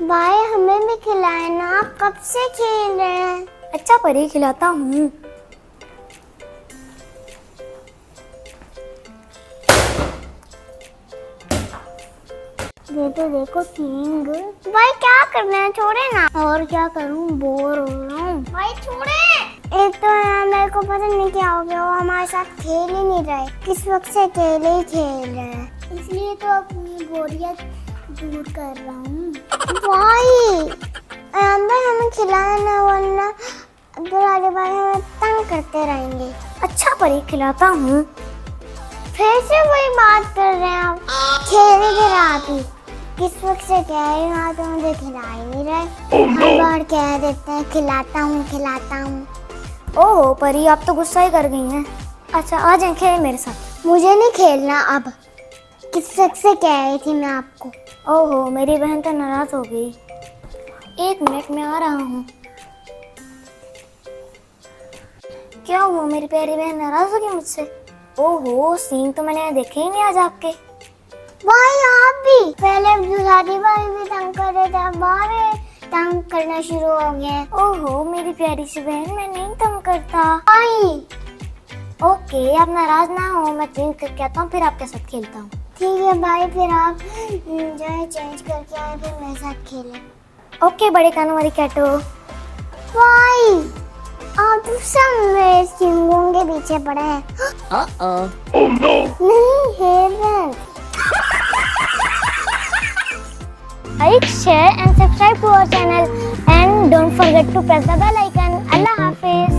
भाई हमें भी खिलाए ना, आप कब से खेल रहे हैं? अच्छा परी, खिलाता हूँ। देखो देखो किंग। भाई क्या कर रहे हैं, छोड़े ना। और क्या करूं, बोर हो रहा हूँ। भाई छोड़े। एक तो यार मेरे को पता नहीं क्या हो गया, वो हमारे साथ खेल ही नहीं रहे, किस वक्त से अकेले ही खेल रहे हैं, इसलिए तो अपनी बोरियत दूर कर रहा हूँ। भाई अंदर हमें खिलाना, वरना अब्दुल आली भाई हमें तंग करते रहेंगे। अच्छा परी, खिलाता हूँ। फिर से वही बात कर रहे हैं आप। खेल ही रहे आप ही, किस वक्त से कह रही हूँ, आप तो मुझे खिला ही नहीं रहे। हर बार कह देते हैं खिलाता हूँ खिलाता हूँ। ओहो परी, आप तो गुस्सा ही कर गई हैं। अच्छा आ जाए, खेल मेरे साथ। मुझे नहीं खेलना अब, किस वक्त से कह रही थी मैं आपको। ओहो, मेरी बहन तो नाराज हो गई। एक मिनट में आ रहा हूँ। क्या हुआ, मेरी प्यारी बहन नाराज हो गई मुझसे? ओहो, सीन तो मैंने देखे ही नहीं आज आपके। भाई आप भी, पहले दुल्हारी भाई भी तंग कर रहे थे, अब भाई तंग करना शुरू हो गए। ओहो मेरी प्यारी सी बहन, मैं नहीं तंग करता। भाई ओके, आप नाराज ना हो, मैं चेंज करके आता हूँ, फिर आपके साथ खेलता हूँ। ठीक है भाई, फिर आप जो है चेंज करके आए, फिर मेरे साथ खेलें। ओके बड़े कानों वाली कैटो। भाई आप सब मेरे चिंगों के पीछे पड़े हैं। Oh no! नहीं haven. Like, share and subscribe to our channel and don't forget to press the bell icon. Allah Hafiz.